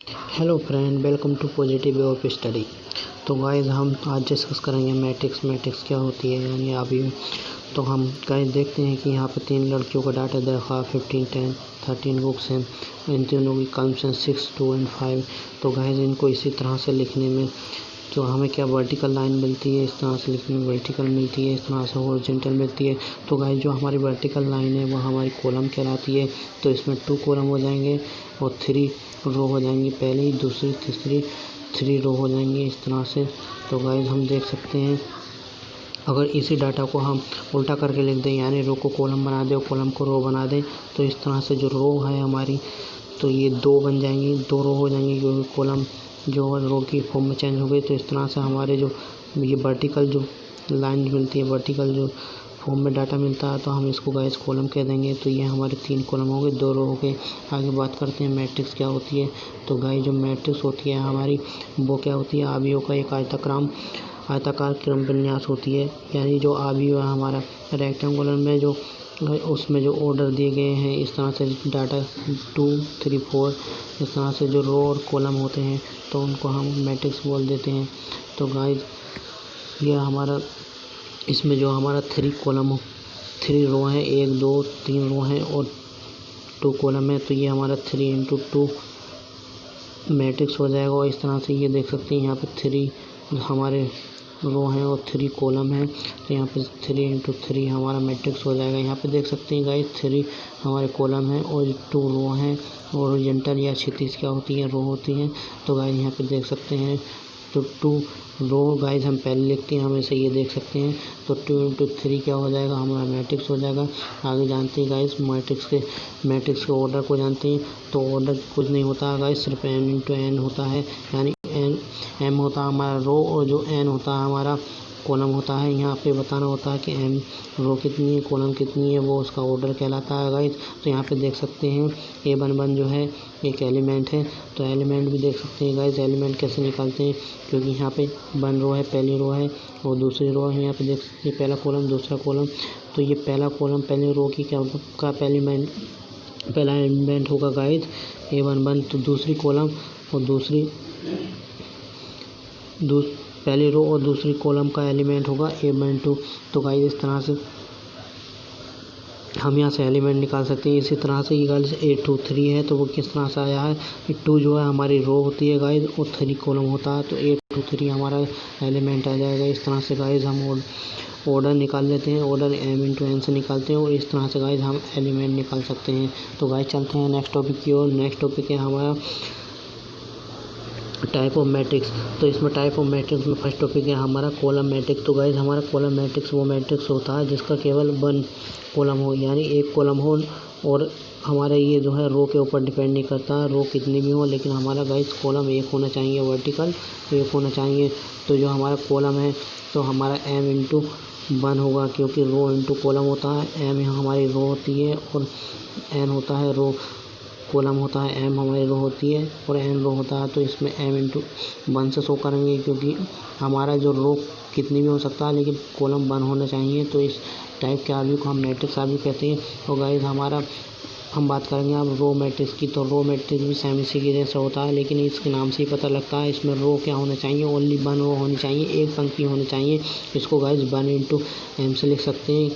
Hello friend, welcome to positive way of study. तो guys हम आज डिस्कस करेंगे मैट्रिक्स क्या होती है यानी अभी। तो हम गाइस देखते हैं कि यहाँ पर 3 लड़कियों का डाटा दे रखा है। 15, 10, 13 बुक्स हैं। इन तीनों की कॉलम्स हैं 6, 2 एंड 5। तो गाइस इनको इसी तरह से लिखने में तो हमें क्या वर्टिकल लाइन मिलती है, इस तरह से लिखने में वर्टिकल मिलती है, इस तरह से हॉरिजॉन्टल मिलती है। तो गाइस जो हमारी वर्टिकल लाइन है वह हमारी कॉलम कहलाती है। तो इसमें 2 कॉलम हो जाएंगे और 3 रो हो जाएंगी, पहली, दूसरी, तीसरी 3 रो हो जाएंगी इस तरह से। तो गाइस हम देख सकते हैं, अगर इसी डाटा को हम उल्टा करके लिख दें यानी रो को कॉलम बना दें और कॉलम को रो बना दें, तो इस तरह से जो रो है हमारी, तो ये 2 बन जाएंगी, 2 रो हो जाएंगी क्योंकि कॉलम जो रो की फॉर्म में चेंज हो गई। तो इस तरह से हमारे जो ये वर्टिकल जो लाइन मिलती है, वर्टिकल जो फॉर्म में डाटा मिलता है, तो हम इसको गाइस कॉलम कह देंगे। तो ये हमारे 3 कॉलम हो गए, 2 रो हो गए। आगे बात करते हैं मैट्रिक्स क्या होती है। तो गाइस जो मैट्रिक्स होती है हमारी, वो क्या होती है, अवयवों का एक आयताकार क्रम विन्यास होती है। यानी जो अवयव है हमारा रेक्टेंगुलर में जो उसमें जो ऑर्डर दिए गए हैं, इस तरह से डाटा 2, 3, 4 इस तरह से जो रो और कॉलम होते हैं, तो उनको हम मैट्रिक्स बोल देते हैं। तो गाइस ये हमारा इसमें जो हमारा 3 रो हैं, 1, 2, 3 रो हैं और 2 कॉलम है। तो ये हमारा 3 × 2 मैट्रिक्स हो जाएगा। और इस तरह से ये देख सकते हैं, यहाँ पे 3 हमारे रो हैं और 3 कॉलम हैं। तो यहाँ पे 3 × 3 हमारा मैट्रिक्स हो जाएगा। यहाँ पे देख सकते हैं गाइस 3 हमारे कॉलम हैं और 2 रो हैं। और हॉरिजॉन्टल या क्षैतिज क्या होती है, रो होती हैं। तो गाइस यहाँ पे देख सकते हैं, तो 2 रो गाइस हम पहले लिखते हैं, हमेशा ये देख सकते हैं। तो 2 × 3 क्या हो जाएगा, हमारा मैट्रिक्स हो जाएगा। आगे जानते हैं गाइस मैट्रिक्स के ऑर्डर को जानते हैं। तो ऑर्डर कुछ नहीं होता है गाइस, सिर्फ m × n होता है। यानी m होता है हमारा रो और जो n होता है हमारा कॉलम होता है। यहाँ पे बताना होता है कि m रो कितनी है, कॉलम कितनी है, वो उसका ऑर्डर कहलाता है गाइस। तो यहाँ पे देख सकते हैं a11 जो है एक एलिमेंट है। तो एलिमेंट भी देख सकते हैं गाइस, एलिमेंट कैसे निकालते हैं, क्योंकि यहाँ पे 1 रो है, पहली रो है और दूसरी रो है। यहाँ पे देख सकते हैं पहला कॉलम, दूसरा कॉलम। तो ये पहला कॉलम पहली रो की पहला एलिमेंट होगा गाइस a11। तो दूसरी कॉलम और पहली रो और दूसरी कॉलम का एलिमेंट होगा a12। तो गाइस इस तरह से हम यहाँ से एलिमेंट निकाल सकते हैं। इसी तरह से ये गाइस a23 है, तो वो किस तरह से आया है, 2 जो है हमारी रो होती है गाइस और 3 कॉलम होता है। तो a23 हमारा एलिमेंट आ जाएगा। इस तरह से गाइस हम ऑर्डर निकाल लेते हैं, ऑर्डर m × n से निकालते हैं और इस तरह से गाइस हम एलिमेंट निकाल सकते हैं। तो गाइस चलते हैं नेक्स्ट टॉपिक की ओर। नेक्स्ट टॉपिक है हमारा टाइप ऑफ मैट्रिक्स। तो इसमें टाइप ऑफ मैट्रिक्स में फर्स्ट टॉपिक है हमारा कॉलम मैट्रिक्स। तो गाइस हमारा कॉलम मैट्रिक्स वो मैट्रिक्स होता है जिसका केवल 1 कॉलम हो, यानी 1 कॉलम हो। और हमारा ये जो है रो के ऊपर डिपेंड नहीं करता, रो कितनी भी हो, लेकिन हमारा गाइस कॉलम 1 होना चाहिए, वर्टिकल 1 होना चाहिए। तो जो हमारा कॉलम है तो हमारा m × 1 होगा, क्योंकि रो × कॉलम होता है। m हमारी रो होती है और n होता है रो, कॉलम होता है, m हमारी रो होती है और n रो होता है। तो इसमें m × 1 से शो करेंगे, क्योंकि हमारा जो रो कितनी भी हो सकता है लेकिन कॉलम 1 होना चाहिए। तो इस टाइप के आर्ग्यू को हम मैट्रिक्स आर्ग्यू कहते हैं। और गाइस हम बात करेंगे अब रो मैट्रिक्स की। तो रो मैट्रिक्स भी सेम इसी की जैसा होता है, लेकिन इसके नाम से ही पता लगता है। इसमें रो क्या होना चाहिए, ओनली 1 रो होनी चाहिए, एक पंक्ति होनी चाहिए। इसको गाइस 1 × m से लिख सकते हैं,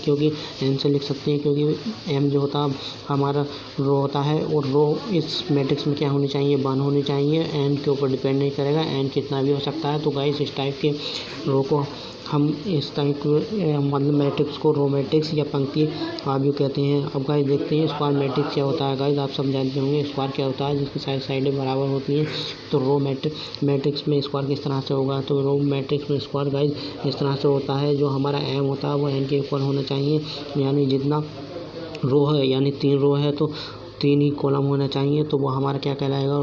क्योंकि m जो होता है हमारा रो होता है और रो इस मैट्रिक्स में क्या होनी चाहिए, 1 होनी चाहिए। n के ऊपर डिपेंड नहीं करेगा, n कितना भी हो सकता है। तो गाइस इस टाइप के रो को हम इस टाइप मतलब मैट्रिक्स को रो मैट्रिक्स या पंक्ति आव्यूह कहते हैं। अब गाइस देखते हैं स्क्वायर मैट्रिक्स क्या होता है। गाइस आप सब जानते होंगे स्क्वायर क्या होता है, जिसकी साइडें बराबर होती हैं। तो रो मैट्रिक्स में स्क्वायर किस तरह से होगा, तो रो मैट्रिक्स में स्क्वायर गाइस इस तरह से होता है। जो हमारा m होता है वो n के इक्वल होना चाहिए, यानी जितना रो है, यानी 3 रो है तो 3 ही कॉलम होना चाहिए। तो वो हमारा क्या कहलाएगा,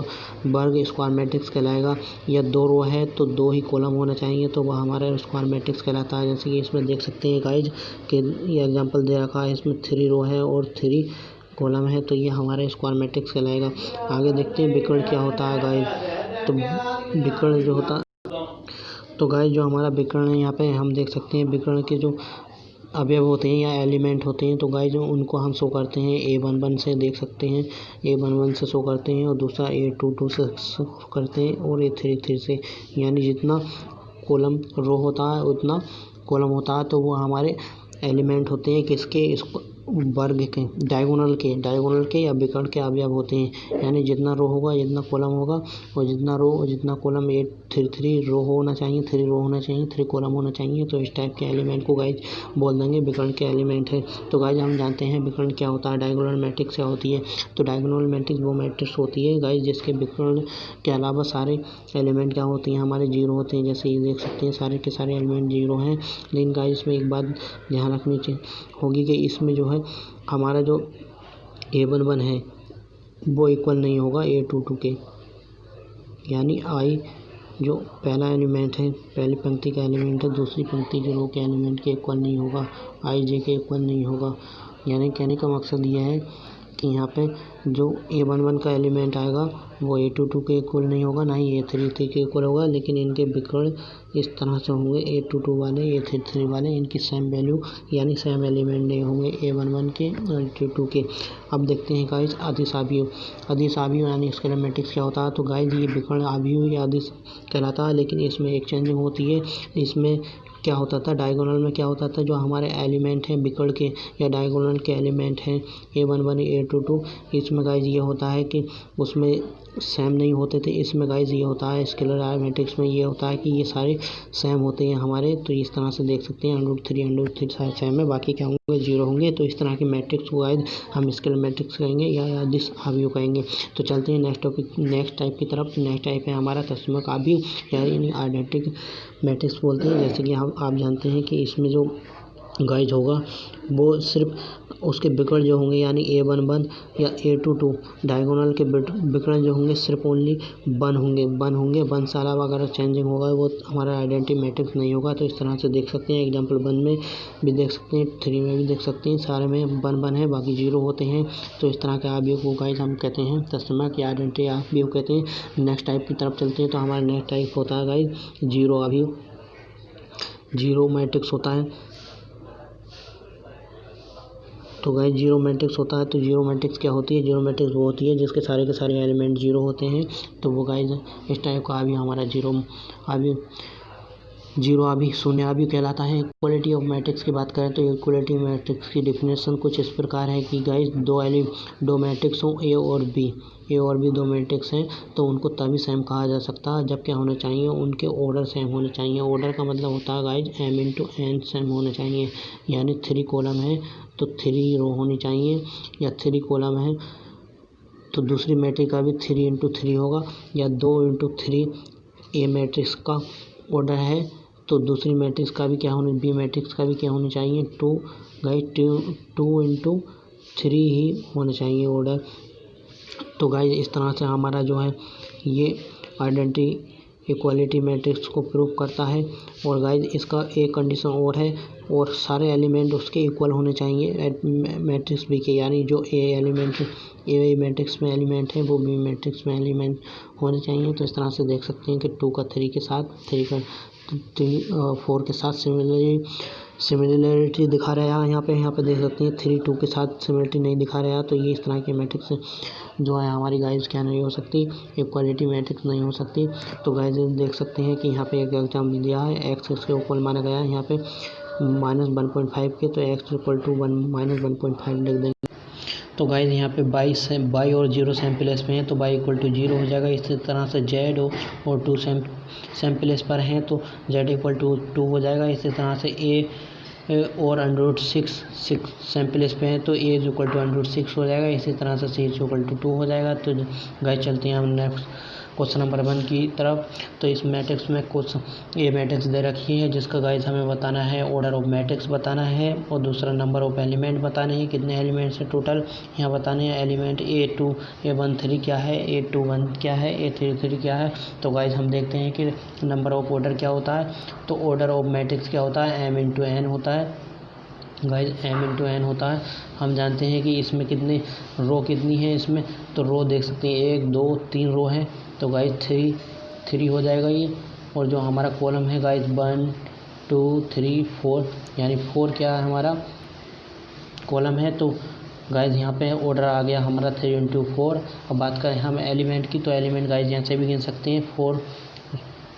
वर्ग स्क्वायर मैट्रिक्स कहलाएगा। या 2 रो है तो 2 ही कॉलम होना चाहिए, तो वह हमारा स्क्वायर मैट्रिक्स कहलाता है। जैसे कि इसमें देख सकते हैं गाइज कि ये एग्जांपल दे रखा है, इसमें 3 रो है और 3 कॉलम है, तो ये हमारा स्क्वायर मैट्रिक्स कहलाएगा। आगे देखते हैं विकर्ण क्या होता है गाइज। तो विकर्ण जो होता, तो गाइज जो हमारा विकर्ण है, यहाँ पे हम देख सकते हैं विकर्ण के जो अवयव होते हैं या एलिमेंट होते हैं, तो गाइज उनको हम शो करते हैं A11 से, देख सकते हैं A11 से शो करते हैं, और दूसरा A22 से शो करते हैं, और A33 से। यानी जितना कॉलम रो होता है उतना कॉलम होता है, तो वो हमारे एलिमेंट होते हैं किसके, इस वर्ग के, डायगोनल के या विकर्ण के अवयव होते हैं। यानी जितना रो होगा जितना कॉलम होगा, और जितना रो और जितना कॉलम, 3 रो होना चाहिए, 3 रो होना चाहिए, 3 कॉलम होना चाहिए, तो इस टाइप के एलिमेंट को गाइज बोल देंगे विकर्ण के एलिमेंट है। तो गाइज हम जानते हैं विकर्ण क्या होता है, डायगोनल मैट्रिक्स क्या होती है। तो डायगोनल मैट्रिक्स वो मैट्रिक्स होती है गाइज जिसके विकर्ण के अलावा सारे एलिमेंट क्या होते हैं, हमारे जीरो होते हैं। जैसे ये देख सकते हैं सारे के सारे एलिमेंट जीरो हैं। लेकिन गाइज इसमें एक बात ध्यान रखनी होगी कि इसमें जो है हमारा जो A11 है वो इक्वल नहीं होगा A22 के। यानी I जो पहला एलिमेंट है, पहली पंक्ति का एलिमेंट है, दूसरी पंक्ति के रो के एलिमेंट के इक्वल नहीं होगा, IJ के इक्वल नहीं होगा। यानी कहने का मकसद यह है कि यहाँ पे जो A11 का एलिमेंट आएगा वो A22 के इक्वल नहीं होगा, ना ही A33 के इक्वल होगा, लेकिन इनके विकर्ण इस तरह से होंगे, A22 वाले, A33 वाले, इनकी सेम वैल्यू यानी सेम एलिमेंट नहीं होंगे A11 के और A22 के। अब देखते हैं गाइज अदिश आव्यूह यानी स्केलर मैट्रिक्स क्या होता है। तो गाइज ये विकर्ण आव्यूह या अदिश कहलाता है, लेकिन इसमें एक चेंजिंग होती है। इसमें क्या होता था, डायगोनल में क्या होता था, जो हमारे एलिमेंट हैं विकर्ण के या डायगोनल के एलिमेंट हैं A11 A22, इसमें गाइज ये होता है कि उसमें सेम नहीं होते थे। इसमें गाइज ये होता है स्केलर मैट्रिक्स में ये होता है कि ये सारे सेम होते हैं हमारे। तो इस तरह से देख सकते हैं √3 सारे सेम है, बाकी क्या होंगे, जीरो होंगे। तो इस तरह के मैट्रिक्स को गाइज हम स्केलर मैट्रिक्स कहेंगे या अदिश आव्यूह कहेंगे। तो चलते हैं नेक्स्ट टाइप की तरफ। नेक्स्ट टाइप है हमारा तत्समक आव्यूह यानी आइडेंटिटी मैट्रिक्स बोलते हैं। जैसे कि आप जानते हैं कि इसमें जो गाइज होगा वो सिर्फ उसके विकर्ण जो होंगे यानी A11 या A22 डायगोनल के विकर्ण जो होंगे सिर्फ ओनली 1 होंगे। 1 से अलावा अगर चेंजिंग होगा वो हमारा आइडेंटिटी मैट्रिक्स नहीं होगा। तो इस तरह से देख सकते हैं, एग्जाम्पल 1 में भी देख सकते हैं, 3 में भी देख सकते हैं, सारे में 1 है, बाकी 0 होते हैं। तो इस तरह के आव्यूह को गाइज हम कहते हैं तत्समक या आइडेंटिटी आव्यूह कहते हैं। नेक्स्ट टाइप की तरफ चलते हैं। तो हमारा नेक्स्ट टाइप होता है गाइज जीरो आव्यूह, जीरो मैट्रिक्स होता है। तो गाइज जीरो मैट्रिक्स होता है। तो जीरो मैट्रिक्स क्या होती है, जीरो मैट्रिक्स वो होती है जिसके सारे के सारे एलिमेंट जीरो होते हैं। तो वो गाइज इस टाइप का आव्यूह हमारा जीरो आव्यूह शून्य आव्यूह कहलाता है। इक्वलिटी ऑफ मैट्रिक्स की बात करें तो इक्वलिटी मैट्रिक्स की डिफिनेशन कुछ इस प्रकार है कि गाइज दो मैट्रिक्स हों ए और बी दो मैट्रिक्स हैं, तो उनको तभी सेम कहा जा सकता है जब क्या होना चाहिए, उनके ऑर्डर सेम होने चाहिए। ऑर्डर का मतलब होता है गाइज m×n सेम होने चाहिए। यानी 3 कॉलम है तो 3 रो होनी चाहिए, या 3 कॉलम है तो दूसरी मैट्रिक्स का भी 3×3 होगा, या 2×3 ए मैट्रिक्स का ऑर्डर है तो दूसरी मैट्रिक्स का भी क्या होना, बी मैट्रिक्स का भी क्या होनी चाहिए, 2×3 ही होना चाहिए ऑर्डर। तो गाइज इस तरह से हमारा जो है ये आइडेंटिटी इक्वालिटी मैट्रिक्स को प्रूव करता है। और गाइज इसका एक कंडीशन और है, और सारे एलिमेंट उसके इक्वल होने चाहिए मैट्रिक्स बी के। यानी जो ए मैट्रिक्स में एलिमेंट है वो बी मैट्रिक्स में एलिमेंट होने चाहिए। तो इस तरह से देख सकते हैं कि 2 का 3 के साथ, 3 का 4 के साथ सिमिलरिटी दिखा रहा है। यहाँ पे देख सकते हैं 3 2 के साथ सिमिलरिटी नहीं दिखा रहा है। तो ये इस तरह के मैट्रिक्स जो है हमारी गाइज क्या नहीं हो सकती, इक्वालिटी मैट्रिक्स नहीं हो सकती। तो गाइज देख सकते हैं कि यहाँ पे एक एग्जाम दिया है, एक्स के इक्वल माना गया है यहाँ पे -1.5 के, तो x = 1 -1.5 लिख देंगे। तो गाइज यहाँ पे बाई और 0 सेम प्लेस पे हैं तो y = 0 हो जाएगा। इसी तरह से z और 2 सेम प्लेस पर हैं तो z = 2 हो जाएगा। इसी तरह से a और √6 सेम प्लेस पे हैं तो a = √6 हो जाएगा। इसी तरह से c = 2 हो जाएगा। तो गाइज चलते हैं हम नेक्स्ट क्वेश्चन नंबर 1 की तरफ। तो इस मैट्रिक्स में कुछ ए मैट्रिक्स दे रखी है जिसका गाइज हमें बताना है ऑर्डर ऑफ मैट्रिक्स बताना है, और दूसरा नंबर ऑफ एलिमेंट बताने हैं, कितने एलिमेंट्स हैं टोटल यहाँ बताने हैं। एलिमेंट A13 क्या है, A21 क्या है, A33 क्या है। तो गाइज हम देखते हैं कि नंबर ऑफ ऑर्डर क्या होता है। तो ऑर्डर ऑफ मैट्रिक्स क्या होता है, m×n होता है गाइज, m×n होता है। हम जानते हैं कि इसमें कितने रो कितनी है इसमें, तो रो देख सकते हैं 1 2 3 रो हैं। तो गाइज 3 हो जाएगा ये। और जो हमारा कॉलम है गाइज 1 2 3 4, यानी 4 क्या है हमारा कॉलम है। तो गाइज यहाँ पे ऑर्डर आ गया हमारा 3 इंटू 4। अब बात करें हम एलिमेंट की, तो एलिमेंट गाइज यहाँ से भी गिन सकते हैं। 4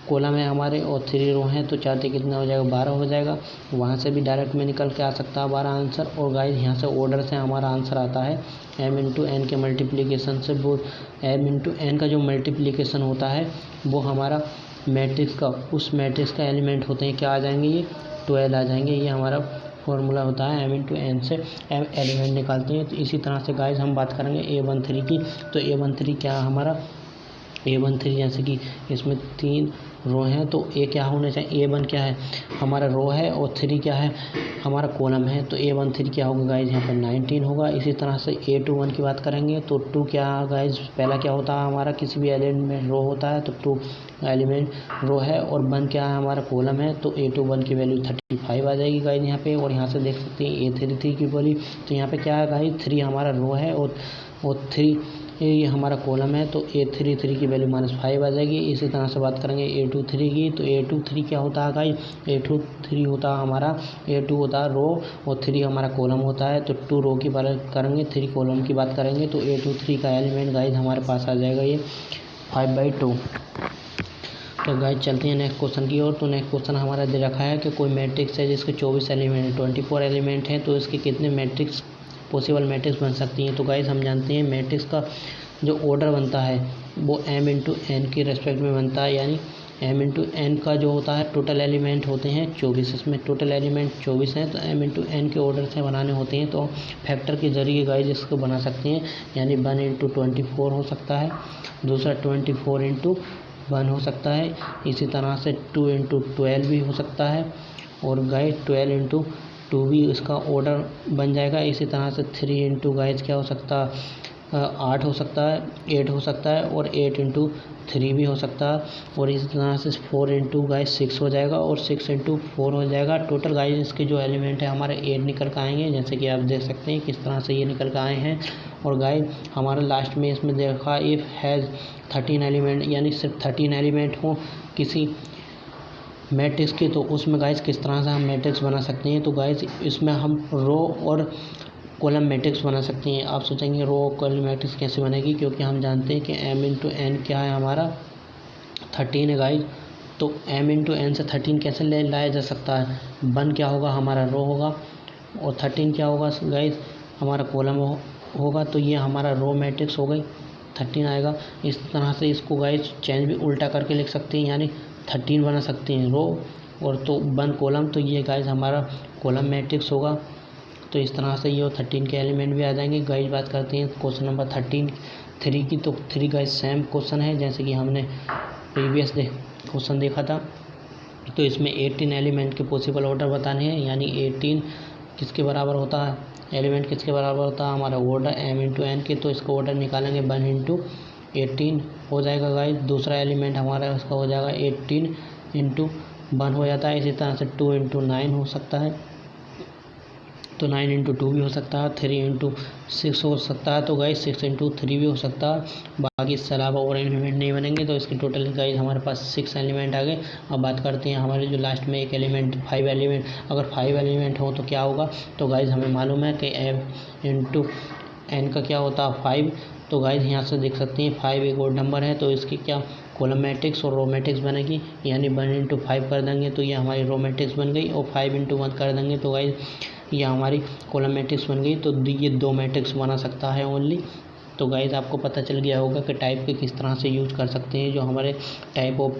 कॉलम है हमारे और 3 रो हैं, तो 4 से कितना हो जाएगा 12 हो जाएगा। वहाँ से भी डायरेक्ट में निकल के आ सकता है 12 आंसर। और गाइज यहाँ से ऑर्डर से हमारा आंसर आता है m इंटू एन के मल्टीप्लिकेशन से। वो m इंटू एन का जो मल्टीप्लिकेशन होता है वो हमारा मैट्रिक्स का, उस मैट्रिक्स का एलिमेंट होते हैं, क्या आ जाएंगे ये 12 आ जाएंगे। ये हमारा फॉर्मूला होता है m इंटू एन से m एलिमेंट निकालते हैं। तो इसी तरह से गाइज हम बात करेंगे A13 की। तो A13 क्या है हमारा A13, जैसे कि इसमें 3 रो हैं, तो ए क्या होना चाहिए A1 क्या है हमारा रो है और 3 क्या है हमारा कॉलम है। तो A13 क्या होगा गाइज यहाँ पर 19 होगा। इसी तरह से A21 की बात करेंगे तो 2 क्या गाइज पहला क्या होता है हमारा किसी भी एलिमेंट रो होता है, तो 2 एलिमेंट रो है और 1 क्या है हमारा कॉलम है। तो A21 की वैल्यू 35 आ जाएगी गाइज यहाँ पे। और यहाँ से देख सकते हैं A33 की वैल्यू, तो यहाँ पे क्या है गाइज 3 हमारा रो है और 3 ये हमारा कॉलम है। तो A33 की वैल्यू -5 आ जाएगी। इसी तरह से बात करेंगे A23 की। तो A23 क्या होता है गाइज A23 होता है हमारा A2 होता है रो और 3 हमारा कॉलम होता है। तो 2 रो की बात करेंगे, 3 कॉलम की बात करेंगे, तो A23 का एलिमेंट गाइज हमारे पास आ जाएगा ये 5/2। तो गाइज चलते हैं नेक्स्ट क्वेश्चन की ओर। तो नेक्स्ट क्वेश्चन हमारा दे रखा है कि कोई मैट्रिक्स है जिसके 24 एलिमेंट 24 एलिमेंट हैं, तो इसके कितने मैट्रिक्स पॉसिबल मैट्रिक्स बन सकती हैं। तो गाइज हम जानते हैं मैट्रिक्स का जो ऑर्डर बनता है वो m इंटू एन के रेस्पेक्ट में बनता है, यानी m इंटू एन का जो होता है टोटल एलिमेंट होते हैं 24। इसमें टोटल एलिमेंट 24 हैं, तो m इंटू एन के ऑर्डर से बनाने होते हैं। तो फैक्टर के ज़रिए गाइज इसको बना सकते हैं, यानी 1 इंटू 24 हो सकता है, दूसरा 24 इंटू 1 हो सकता है। इसी तरह से 2 इंटू 12 भी हो सकता है और गाइज 12 इंटू 2 भी इसका ऑर्डर बन जाएगा। इसी तरह से 3 इंटू गाइज क्या हो सकता है 8 हो सकता है, 8 हो सकता है और 8 इंटू 3 भी हो सकता है। और इसी तरह से 4 इंटू गाइज 6 हो जाएगा और 6 इंटू 4 हो जाएगा। टोटल गाइज इसके जो एलिमेंट है हमारे 8 निकल कर आएंगे, जैसे कि आप देख सकते हैं किस तरह से ये निकल कर आए हैं। और गाइज हमारा लास्ट में इसमें देखा इफ़ हैज़ 13 एलिमेंट, यानी सिर्फ 13 एलिमेंट हो किसी मैट्रिक्स के, तो उसमें गाइज किस तरह से हम मैट्रिक्स बना सकते हैं। तो गाइज इसमें हम रो और कॉलम मैट्रिक्स बना सकते हैं। आप सोचेंगे रो और कॉलम मैट्रिक्स कैसे बनेगी, क्योंकि हम जानते हैं कि m इंटू एन क्या है हमारा 13 है गाइज। तो m इंटू एन से 13 कैसे ले लाया जा सकता है। 1 क्या होगा हमारा रो होगा और 13 क्या होगा गाइज हमारा कॉलम होगा। तो ये हमारा रो मैट्रिक्स हो गई, 13 आएगा। इस तरह से इसको गाइज चेंज भी उल्टा करके लिख सकते हैं, यानी 13 बना सकते हैं रो और तो 1 कॉलम। तो ये गाइज हमारा कॉलम मैट्रिक्स होगा। तो इस तरह से ये 13 के एलिमेंट भी आ जाएंगे। गाइज बात करते हैं क्वेश्चन नंबर 3 की। तो 3 गाइज सेम क्वेश्चन है जैसे कि हमने प्रीवियस क्वेश्चन देखा था। तो इसमें 18 एलिमेंट के पॉसिबल ऑर्डर बताने हैं, यानी 18 किसके बराबर होता है, एलिमेंट किसके बराबर होता है हमारा ऑर्डर m इंटू एन के। तो इसका ऑर्डर निकालेंगे 1 इंटू 18 हो जाएगा गाइज। दूसरा एलिमेंट हमारा इसका हो जाएगा 18 इंटू 1 हो जाता है। इसी तरह से 2 इंटू 9 हो सकता है, तो 9 इंटू 2 भी हो सकता है, 3 इंटू 6 हो सकता है, तो गाइज 6 इंटू 3 भी हो सकता है। बाकी इससे अलावा और एलिमेंट नहीं बनेंगे। तो इसके टोटल गाइज हमारे पास 6 एलिमेंट आ गए। अब बात करते हैं हमारे जो लास्ट में एक एलिमेंट 5 एलिमेंट, अगर 5 एलिमेंट हो तो क्या होगा। तो गाइज हमें मालूम है कि m इंटू एन का क्या होता है 5। तो गाइज यहाँ से देख सकते हैं 5 एक और नंबर है, तो इसकी क्या कॉलम मैट्रिक्स और रो मैट्रिक्स बनेगी, यानी 1 इंटू 5 कर देंगे तो ये हमारी रो मैट्रिक्स बन गई, और 5 इंटू 1 कर देंगे तो गाइज ये हमारी कॉलम मैट्रिक्स बन गई। तो ये 2 मैट्रिक्स बना सकता है ओनली। तो गाइज आपको पता चल गया होगा कि टाइप के किस तरह से यूज कर सकते हैं, जो हमारे टाइप ऑफ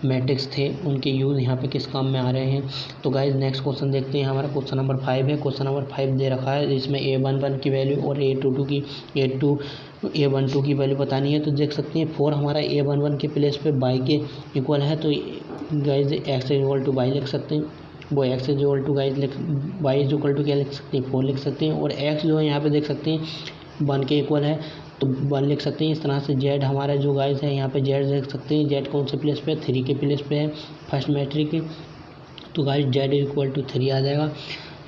मैट्रिक्स थे उनके यूज़ यहाँ पे किस काम में आ रहे हैं। तो गाइज नेक्स्ट क्वेश्चन देखते हैं। हमारा क्वेश्चन नंबर 5 है। क्वेश्चन नंबर 5 दे रखा है, इसमें A11 की वैल्यू और A12 की वैल्यू बतानी है। तो देख सकते हैं 4 हमारा A11 के प्लेस पे y के इक्वल है, तो guys x equal to y लिख सकते हैं। वो x equal to guys y equal to क्या लिख सकते हैं 4 लिख सकते हैं, और x जो है यहाँ पे देख सकते हैं 1 के इक्वल है तो 1 लिख सकते हैं। इस तरह से z हमारा जो गाइज है यहाँ पे z देख सकते हैं, z कौन से प्लेस पे 3 के प्लेस पे है फर्स्ट मैट्रिक। तो गाइज z इक्वल टू 3 आ जाएगा।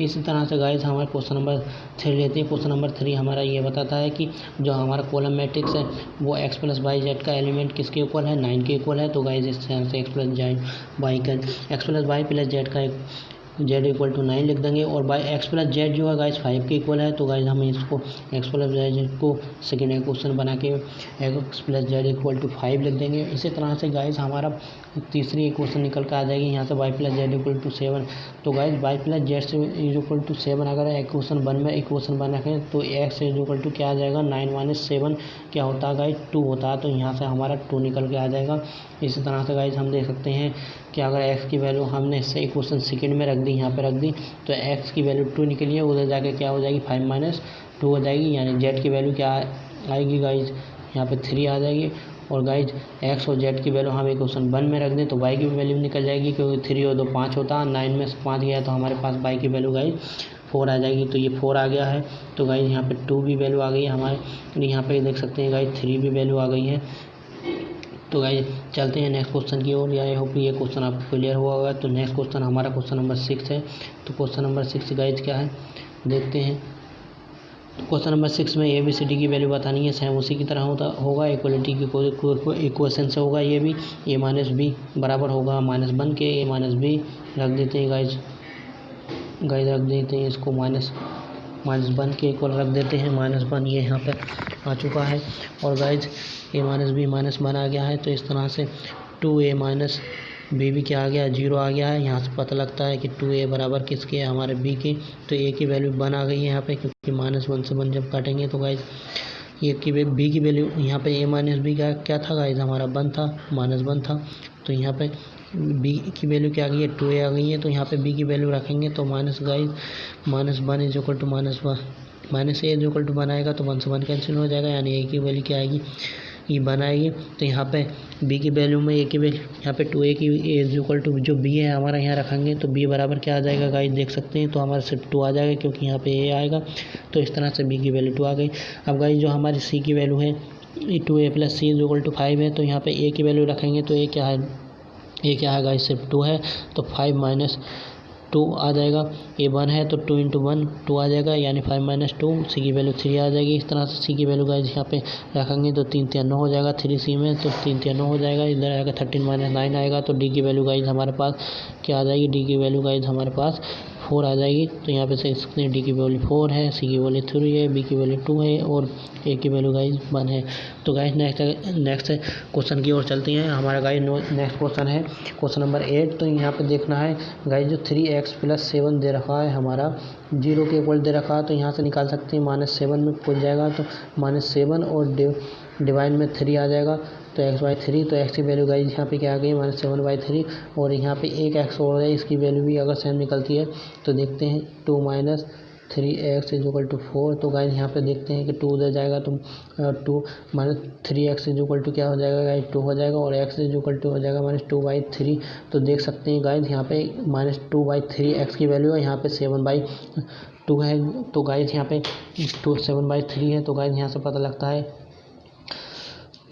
इसी तरह से गाइस हमारे क्वेश्चन नंबर 3 लेते हैं। क्वेश्चन नंबर 3 हमारा ये बताता है कि जो हमारा कॉलम मैट्रिक्स है वो x प्लस वाई जेड का एलिमेंट किसके इक्वल है, 9 के इक्वल है। तो गाइस इस तरह से x plus y plus z का जेड इक्वल टू 9 लिख देंगे। और बाई एक्स प्लस जेड जो है गाइस 5 के इक्वल है। तो गाइस हम इसको एक्स प्लस जेड को सेकेंड इक्वेशन बना के x plus z equal to 5 लिख देंगे। इसी तरह से गाइस हमारा तीसरी इक्वेशन निकल कर आ जाएगी यहाँ से y plus z equal to 7। तो गाइस वाई प्लस जेड से इज इक्वल टू 7 अगर इक्वेशन 1 में इक्वेशन 1 रखें तो एक्स इज इक्वल टू क्या आ जाएगा, 9 माइनस 7 क्या होता है गाइस, 2 होता है। तो यहाँ से हमारा 2 निकल के आ जाएगा। इसी तरह से गाइस हम देख सकते हैं कि अगर x की वैल्यू हमने इससे इक्वेशन सेकंड में रख दी, यहाँ पे रख दी, तो x की वैल्यू 2 निकली है, उधर जाके क्या हो जाएगी 5 माइनस 2 हो जाएगी। यानी z की वैल्यू क्या आएगी गाइज, यहाँ पे 3 आ जाएगी। और गाइज x और z की वैल्यू हम इक्वेशन 1 में रख दें तो y की वैल्यू निकल जाएगी, क्योंकि 3 और 2 5 होता है, 9 में से 5 गया तो हमारे पास y की वैल्यू गाइज 4 आ जाएगी। तो ये 4 आ गया है। तो गाइज यहाँ पे 2 भी वैल्यू आ गई है हमारे, यहाँ पे देख सकते हैं गाइज 3 भी वैल्यू आ गई है। तो गाइस चलते हैं नेक्स्ट क्वेश्चन की ओर। आई होप ये क्वेश्चन आपको क्लियर हुआ होगा। तो नेक्स्ट क्वेश्चन हमारा क्वेश्चन नंबर 6 है। तो क्वेश्चन नंबर 6 गाइस क्या है देखते हैं। तो क्वेश्चन नंबर 6 में ABCD की वैल्यू बतानी है, सेम उसी की तरह होगा इक्वलिटी की इक्वेशन से होगा। ये भी a माइनस बी बराबर होगा -1 के, a माइनस बी रख देते हैं गाइज रख देते हैं इसको -1 के इक्वल रख देते हैं। -1 ये यहाँ पे आ चुका है। और गाइज a माइनस बी -1 आ गया है। तो इस तरह से 2a माइनस बी भी क्या आ गया, 0 आ गया है। यहाँ से पता लगता है कि 2a बराबर किसके है, हमारे b के। तो a की वैल्यू 1 आ गई है यहाँ पे, क्योंकि -1 से 1 जब काटेंगे तो गाइज a की b की वैल्यू यहाँ पे a माइनस बी का क्या था गाइज, हमारा 1 था, -1 था। तो यहाँ पे b की वैल्यू क्या आ गई है, 2a आ गई है। तो यहाँ पे b की वैल्यू रखेंगे तो -1 is equal to minus a is equal to 1 आएगा। तो 1 से 1 कैंसिल हो जाएगा, यानी a की वैल्यू क्या आएगी, ये 1 आएगी। तो यहाँ पे b की वैल्यू में a की वैल्यू यहाँ पे 2a की इज इक्वल टू जो b है हमारा यहाँ रखेंगे तो b बराबर क्या आ जाएगा गाइस देख सकते हैं। तो हमारा सिर्फ 2 आ जाएगा, क्योंकि यहाँ पे a आएगा। तो इस तरह से b की वैल्यू 2 आ गई। अब गाइस जो हमारी c की वैल्यू है 2a plus c is equal to 5 है। तो यहाँ पे a की वैल्यू रखेंगे तो a क्या है गाइस, सिर्फ 2 है। तो 5 माइनस 2 आ जाएगा। a 1 है तो 2 इंटू 1 2 आ जाएगा, यानी 5 माइनस 2 सी की वैल्यू 3 आ जाएगी। इस तरह से सी की वैल्यू गाइस यहाँ पे रखेंगे तो 3 3 9 हो जाएगा, 3c में तो 3 3 9 हो जाएगा। इधर आएगा 13 माइनस 9 आएगा। तो डी की वैल्यू गाइस हमारे पास क्या आ जाएगी, डी की वैल्यू गाइस हमारे पास 4 आ जाएगी। तो यहाँ पे से सकते हैं डी की वैल्यू 4 है, सी की वैल्यू 3 है, बी की वैल्यू 2 है और ए की वैल्यू गाइस 1 है। तो गाइस नेक्स्ट क्वेश्चन की ओर चलते हैं। हमारा गाइस नेक्स्ट क्वेश्चन है क्वेश्चन नंबर 8। तो यहाँ पे देखना है गाइस जो 3x प्लस 7 दे रखा है हमारा 0 के इक्वल दे रखा है। तो यहाँ से निकाल सकते हैं -7 में पहुँच जाएगा। तो -7 और डिवाइड में 3 आ जाएगा। तो x/3 तो x की वैल्यू गाइस यहाँ पे क्या आ गई -7/3। और यहाँ पे एक x और है, इसकी वैल्यू भी अगर सेम निकलती है तो देखते हैं 2 minus 3x is equal to 4। तो गाइस यहाँ पे देखते हैं कि 2 उधर जाएगा तो 2 minus 3x is equal to क्या हो जाएगा गाइस 2 हो जाएगा। और x इज इक्वल टू हो जाएगा -2/3। तो देख सकते हैं गाइस यहाँ पे -2/3 x की वैल्यू है, यहाँ पे 7/2 है। तो गाइस यहाँ पे 7/3 है। तो गाइस यहाँ से पता लगता है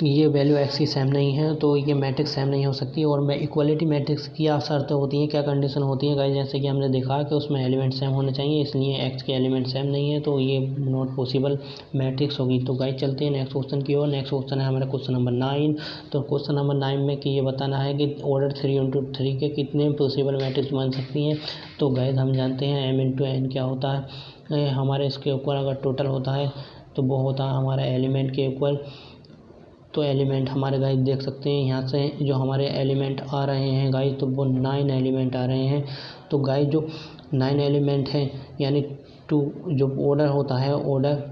ये वैल्यू x की सेम नहीं है, तो ये मैट्रिक्स सेम नहीं हो सकती। और मैं इक्वलिटी मैट्रिक्स की क्या शर्तें होती हैं, क्या कंडीशन होती है गाइस, जैसे कि हमने देखा कि उसमें एलिमेंट सेम होने चाहिए, इसलिए x के एलिमेंट सेम नहीं है, तो ये नॉट पॉसिबल मैट्रिक्स होगी। तो गाइस चलते हैं नेक्स्ट क्वेश्चन की ओर। नेक्स्ट क्वेश्चन है हमारा क्वेश्चन नंबर 9। तो क्वेश्चन नंबर 9 में कि ये बताना है कि ऑर्डर 3×3 के कितने पॉसिबल मैट्रिक्स बन सकती हैं। तो गाइस हम जानते हैं m×n क्या होता है, हमारे इसके ऊपर अगर टोटल होता है तो वो होता है हमारा एलिमेंट के इक्वल। तो एलिमेंट हमारे गाइस देख सकते हैं यहाँ से जो हमारे एलिमेंट आ रहे हैं गाइस, तो वो 9 एलिमेंट आ रहे हैं। तो गाइस जो 9 एलिमेंट हैं यानी 2 जो ऑर्डर होता है, ऑर्डर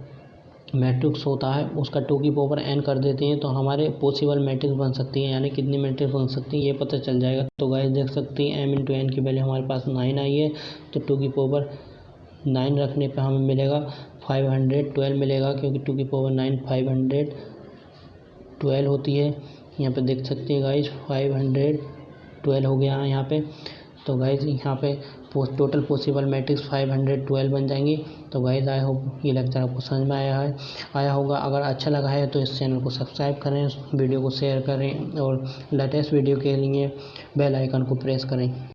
मैट्रिक्स होता है उसका 2 की पावर n कर देते हैं तो हमारे पॉसिबल मैट्रिक्स बन सकती है, यानी कितनी मैट्रिक्स बन सकती है ये पता चल जाएगा। तो गाइस देख सकते हैं m×n की वैल्यू हमारे पास 9 आई है। तो 2 की पावर 9 रखने पर हमें मिलेगा 512 मिलेगा, क्योंकि 2 की पावर 9 512 होती है। यहाँ पे देख सकते हैं गाइस 512 हो गया है यहाँ पे। तो गाइस यहाँ पे टोटल पॉसिबल मैट्रिक्स 512 बन जाएंगी। तो गाइस आई होप ये लेक्चर आपको समझ में आया होगा। अगर अच्छा लगा है तो इस चैनल को सब्सक्राइब करें, वीडियो को शेयर करें और लेटेस्ट वीडियो के लिए बेल आइकन को प्रेस करें।